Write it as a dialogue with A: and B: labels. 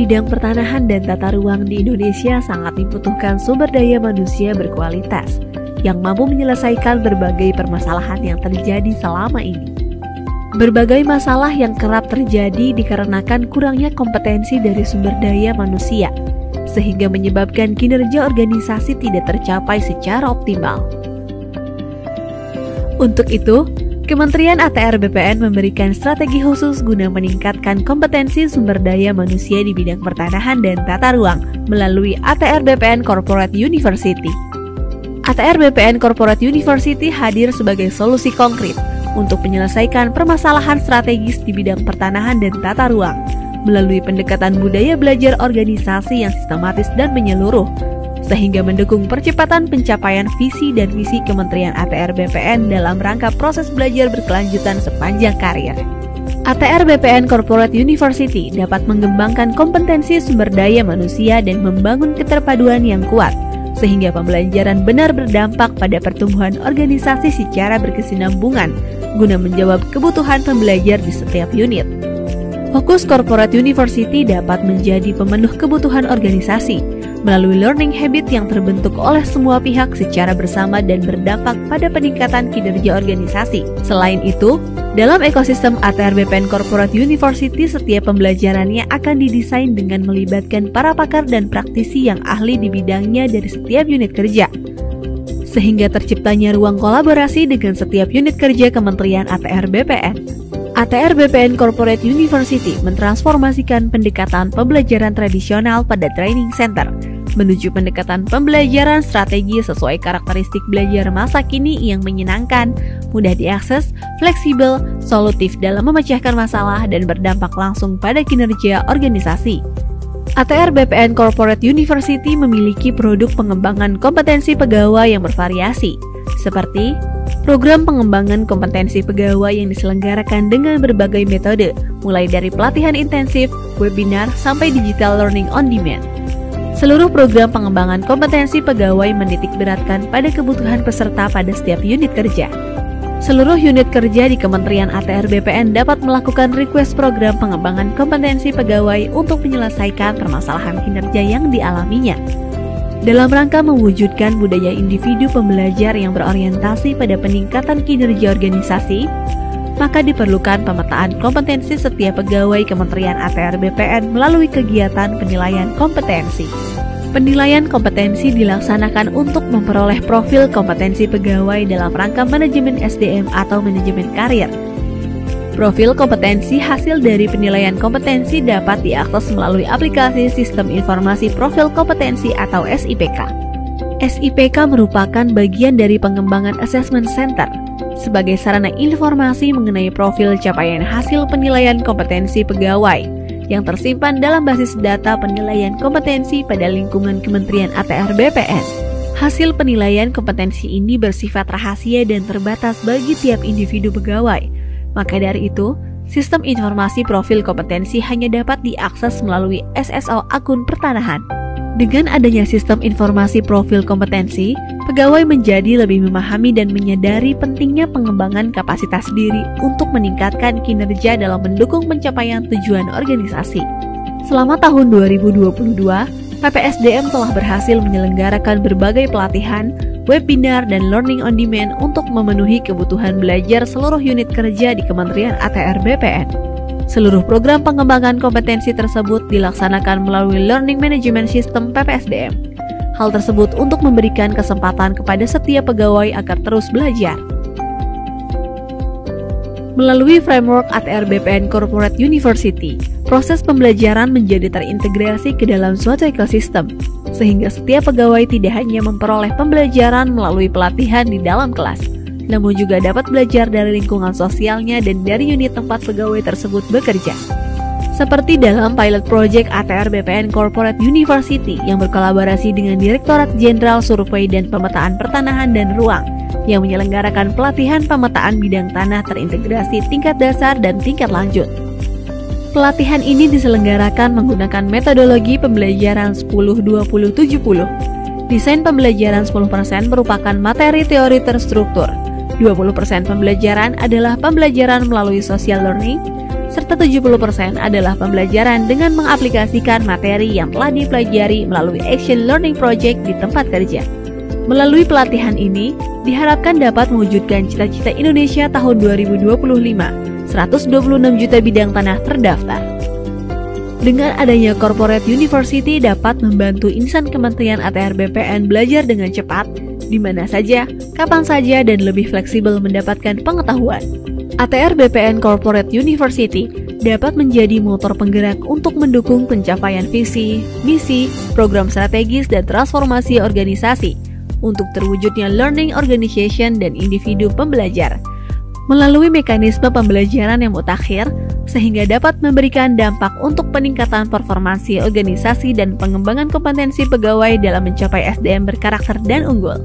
A: bidang pertanahan dan tata ruang di Indonesia sangat dibutuhkan sumber daya manusia berkualitas yang mampu menyelesaikan berbagai permasalahan yang terjadi selama ini. Berbagai masalah yang kerap terjadi dikarenakan kurangnya kompetensi dari sumber daya manusia, sehingga menyebabkan kinerja organisasi tidak tercapai secara optimal. Untuk itu, Kementerian ATR BPN memberikan strategi khusus guna meningkatkan kompetensi sumber daya manusia di bidang pertanahan dan tata ruang melalui ATR BPN Corporate University. ATR BPN Corporate University hadir sebagai solusi konkret untuk menyelesaikan permasalahan strategis di bidang pertanahan dan tata ruang melalui pendekatan budaya belajar organisasi yang sistematis dan menyeluruh, sehingga mendukung percepatan pencapaian visi dan misi Kementerian ATR BPN dalam rangka proses belajar berkelanjutan sepanjang karir. ATR BPN Corporate University dapat mengembangkan kompetensi sumber daya manusia dan membangun keterpaduan yang kuat, sehingga pembelajaran benar berdampak pada pertumbuhan organisasi secara berkesinambungan, guna menjawab kebutuhan pembelajar di setiap unit. Fokus Corporate University dapat menjadi pemenuh kebutuhan organisasi melalui learning habit yang terbentuk oleh semua pihak secara bersama dan berdampak pada peningkatan kinerja organisasi. Selain itu, dalam ekosistem ATR BPN Corporate University, setiap pembelajarannya akan didesain dengan melibatkan para pakar dan praktisi yang ahli di bidangnya dari setiap unit kerja, sehingga terciptanya ruang kolaborasi dengan setiap unit kerja Kementerian ATR BPN. ATR BPN Corporate University mentransformasikan pendekatan pembelajaran tradisional pada training center menuju pendekatan pembelajaran strategi sesuai karakteristik belajar masa kini yang menyenangkan, mudah diakses, fleksibel, solutif dalam memecahkan masalah dan berdampak langsung pada kinerja organisasi. ATR BPN Corporate University memiliki produk pengembangan kompetensi pegawai yang bervariasi, seperti program pengembangan kompetensi pegawai yang diselenggarakan dengan berbagai metode, mulai dari pelatihan intensif, webinar, sampai digital learning on demand. Seluruh program pengembangan kompetensi pegawai menitikberatkan pada kebutuhan peserta pada setiap unit kerja. Seluruh unit kerja di Kementerian ATR BPN dapat melakukan request program pengembangan kompetensi pegawai untuk menyelesaikan permasalahan kinerja yang dialaminya. Dalam rangka mewujudkan budaya individu pembelajar yang berorientasi pada peningkatan kinerja organisasi, maka diperlukan pemetaan kompetensi setiap pegawai Kementerian ATR BPN melalui kegiatan penilaian kompetensi. Penilaian kompetensi dilaksanakan untuk memperoleh profil kompetensi pegawai dalam rangka manajemen SDM atau manajemen karir. Profil kompetensi hasil dari penilaian kompetensi dapat diakses melalui aplikasi Sistem Informasi Profil Kompetensi atau SIPK. SIPK merupakan bagian dari pengembangan Assessment Center sebagai sarana informasi mengenai profil capaian hasil penilaian kompetensi pegawai yang tersimpan dalam basis data penilaian kompetensi pada lingkungan Kementerian ATR BPN. Hasil penilaian kompetensi ini bersifat rahasia dan terbatas bagi tiap individu pegawai. Maka dari itu, sistem informasi profil kompetensi hanya dapat diakses melalui SSO akun pertanahan. Dengan adanya sistem informasi profil kompetensi, pegawai menjadi lebih memahami dan menyadari pentingnya pengembangan kapasitas diri untuk meningkatkan kinerja dalam mendukung pencapaian tujuan organisasi. Selama tahun 2022, PPSDM telah berhasil menyelenggarakan berbagai pelatihan, webinar, dan learning on demand untuk memenuhi kebutuhan belajar seluruh unit kerja di Kementerian ATR BPN. Seluruh program pengembangan kompetensi tersebut dilaksanakan melalui Learning Management System PPSDM. Hal tersebut untuk memberikan kesempatan kepada setiap pegawai agar terus belajar. Melalui framework ATR BPN Corporate University, proses pembelajaran menjadi terintegrasi ke dalam suatu ekosistem, sehingga setiap pegawai tidak hanya memperoleh pembelajaran melalui pelatihan di dalam kelas, namun juga dapat belajar dari lingkungan sosialnya dan dari unit tempat pegawai tersebut bekerja. Seperti dalam pilot project ATR BPN Corporate University yang berkolaborasi dengan Direktorat Jenderal Survei dan Pemetaan Pertanahan dan Ruang yang menyelenggarakan pelatihan pemetaan bidang tanah terintegrasi tingkat dasar dan tingkat lanjut. Pelatihan ini diselenggarakan menggunakan metodologi pembelajaran 10-20-70. Desain pembelajaran 10% merupakan materi teori terstruktur, 20% pembelajaran adalah pembelajaran melalui social learning, serta 70% adalah pembelajaran dengan mengaplikasikan materi yang telah dipelajari melalui Action Learning Project di tempat kerja. Melalui pelatihan ini, diharapkan dapat mewujudkan cita-cita Indonesia tahun 2025, 126 juta bidang tanah terdaftar. Dengan adanya Corporate University dapat membantu insan Kementerian ATR BPN belajar dengan cepat, di mana saja, kapan saja, dan lebih fleksibel mendapatkan pengetahuan. ATR BPN Corporate University dapat menjadi motor penggerak untuk mendukung pencapaian visi, misi, program strategis, dan transformasi organisasi untuk terwujudnya learning organization dan individu pembelajar melalui mekanisme pembelajaran yang mutakhir sehingga dapat memberikan dampak untuk peningkatan performansi organisasi dan pengembangan kompetensi pegawai dalam mencapai SDM berkarakter dan unggul.